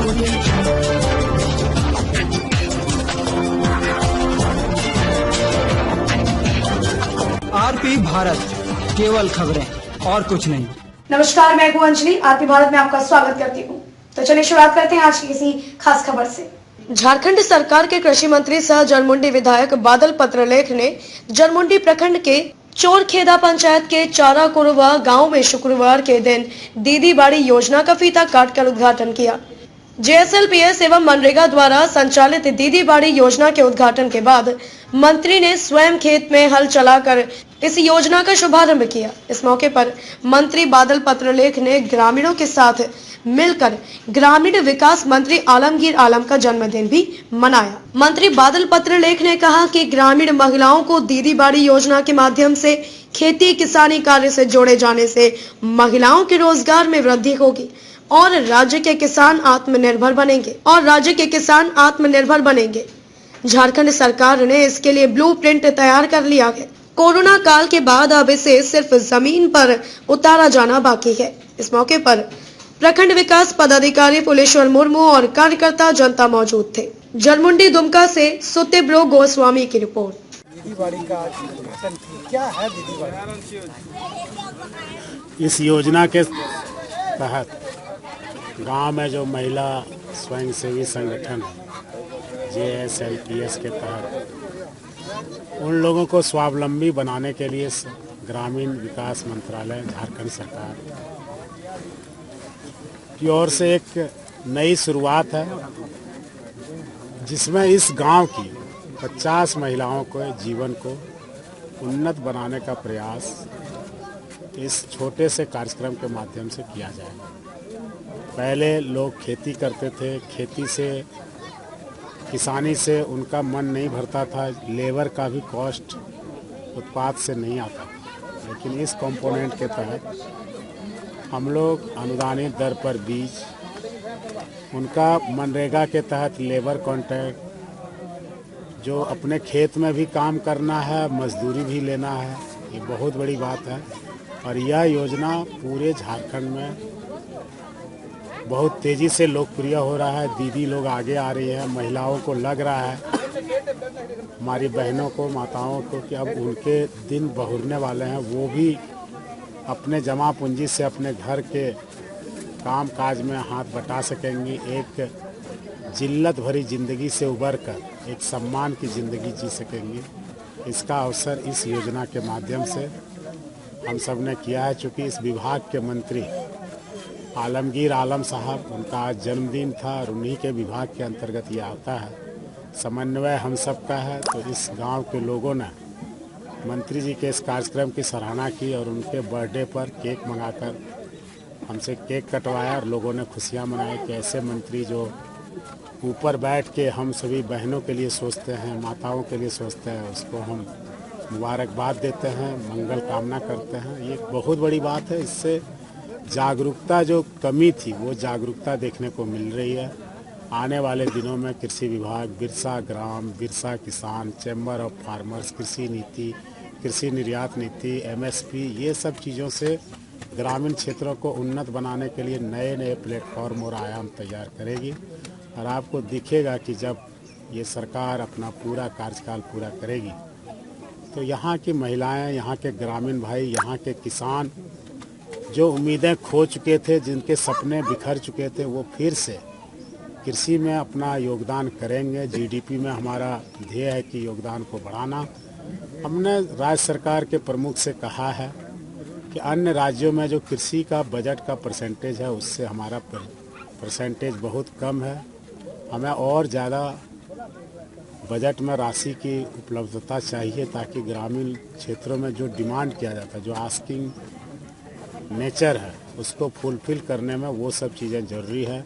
RP Bharat, केवल खबरें और कुछ नहीं। नमस्कार, मैं हूं अंजलि। आरपी भारत में आपका स्वागत करती हूं। तो चलिए शुरुआत करते हैं आज की किसी खास खबर से। झारखंड सरकार के कृषि मंत्री सह जरमुंडी विधायक बादल पत्रलेख ने जरमुंडी प्रखंड के चोरखेदा पंचायत के चारा कुरवा गांव में शुक्रवार के दिन दीदी बाड़ी योजना का फीता काटकर उद्घाटन किया। जेएसएलपीएस एवं मनरेगा द्वारा संचालित दीदी बाड़ी योजना के उद्घाटन के बाद मंत्री ने स्वयं खेत में हल चलाकर इस योजना का शुभारंभ किया। इस मौके पर मंत्री बादल पत्रलेख ने ग्रामीणों के साथ मिलकर ग्रामीण विकास मंत्री आलमगीर आलम का जन्मदिन भी मनाया। मंत्री बादल पत्रलेख ने कहा कि ग्रामीण महिलाओं को दीदी बाड़ी योजना के माध्यम से खेती किसानी कार्य से जोड़े जाने से महिलाओं के रोजगार में वृद्धि होगी और राज्य के किसान आत्मनिर्भर बनेंगे। झारखंड सरकार ने इसके लिए ब्लूप्रिंट तैयार कर लिया है। कोरोना काल के बाद अब इसे सिर्फ जमीन पर उतारा जाना बाकी है। इस मौके पर प्रखंड विकास पदाधिकारी फुलेश्वर मुर्मू और कार्यकर्ता जनता मौजूद थे। जरमुंडी दुमका से सुतिब्रो गोस्वामी की रिपोर्ट। दीदी बाड़ी का उद्घाटन क्या है? दीदी बाड़ी इस योजना के तहत गांव में जो महिला स्वयंसेवी संगठन जेएसएलपीएस के तहत उन लोगों को स्वावलंबी बनाने के लिए ग्रामीण विकास मंत्रालय झारखंड सरकार की ओर से एक नई शुरुआत है, जिसमें इस गांव की 50 महिलाओं को जीवन को उन्नत बनाने का प्रयास इस छोटे से कार्यक्रम के माध्यम से किया जाएगा। पहले लोग खेती करते थे, खेती से किसानी से उनका मन नहीं भरता था, लेबर का भी कॉस्ट उत्पाद से नहीं आता था। लेकिन इस कंपोनेंट के तहत हम लोग अनुदानित दर पर बीज, उनका मनरेगा के तहत लेबर कॉन्ट्रैक्ट, जो अपने खेत में भी काम करना है, मजदूरी भी लेना है, ये बहुत बड़ी बात है। और यह योजना पूरे झारखंड में बहुत तेज़ी से लोकप्रिय हो रहा है। दीदी लोग आगे आ रही है, महिलाओं को लग रहा है, हमारी बहनों को, माताओं को, कि अब उनके दिन बहुरने वाले हैं। वो भी अपने जमा पूंजी से अपने घर के काम काज में हाथ बटा सकेंगी, एक जिल्लत भरी ज़िंदगी से उबर कर एक सम्मान की ज़िंदगी जी सकेंगी। इसका अवसर इस योजना के माध्यम से हम सब ने किया है। चूँकि इस विभाग के मंत्री आलमगीर आलम साहब, उनका आज जन्मदिन था और उन्हीं के विभाग के अंतर्गत ये आता है। समन्वय हम सब का है। तो इस गांव के लोगों ने मंत्री जी के इस कार्यक्रम की सराहना की और उनके बर्थडे पर केक मंगाकर हमसे केक कटवाया और लोगों ने खुशियां मनाई कि ऐसे मंत्री जो ऊपर बैठ के हम सभी बहनों के लिए सोचते हैं, माताओं के लिए सोचते हैं, उसको हम मुबारकबाद देते हैं, मंगल कामना करते हैं। ये बहुत बड़ी बात है। इससे जागरूकता जो कमी थी वो जागरूकता देखने को मिल रही है। आने वाले दिनों में कृषि विभाग, बिरसा ग्राम, बिरसा किसान, चैम्बर ऑफ फार्मर्स, कृषि नीति, कृषि निर्यात नीति, एमएसपी, ये सब चीज़ों से ग्रामीण क्षेत्रों को उन्नत बनाने के लिए नए नए प्लेटफॉर्म और आयाम तैयार करेगी। और आपको दिखेगा कि जब ये सरकार अपना पूरा कार्यकाल पूरा करेगी तो यहाँ की महिलाएं, यहाँ के ग्रामीण भाई, यहाँ के किसान जो उम्मीदें खो चुके थे, जिनके सपने बिखर चुके थे, वो फिर से कृषि में अपना योगदान करेंगे। जीडीपी में हमारा ध्येय है कि योगदान को बढ़ाना। हमने राज्य सरकार के प्रमुख से कहा है कि अन्य राज्यों में जो कृषि का बजट का परसेंटेज है उससे हमारा परसेंटेज बहुत कम है। हमें और ज़्यादा बजट में राशि की उपलब्धता चाहिए ताकि ग्रामीण क्षेत्रों में जो डिमांड किया जाता है, जो आस्किंग नेचर है, उसको फुलफिल करने में वो सब चीज़ें ज़रूरी है।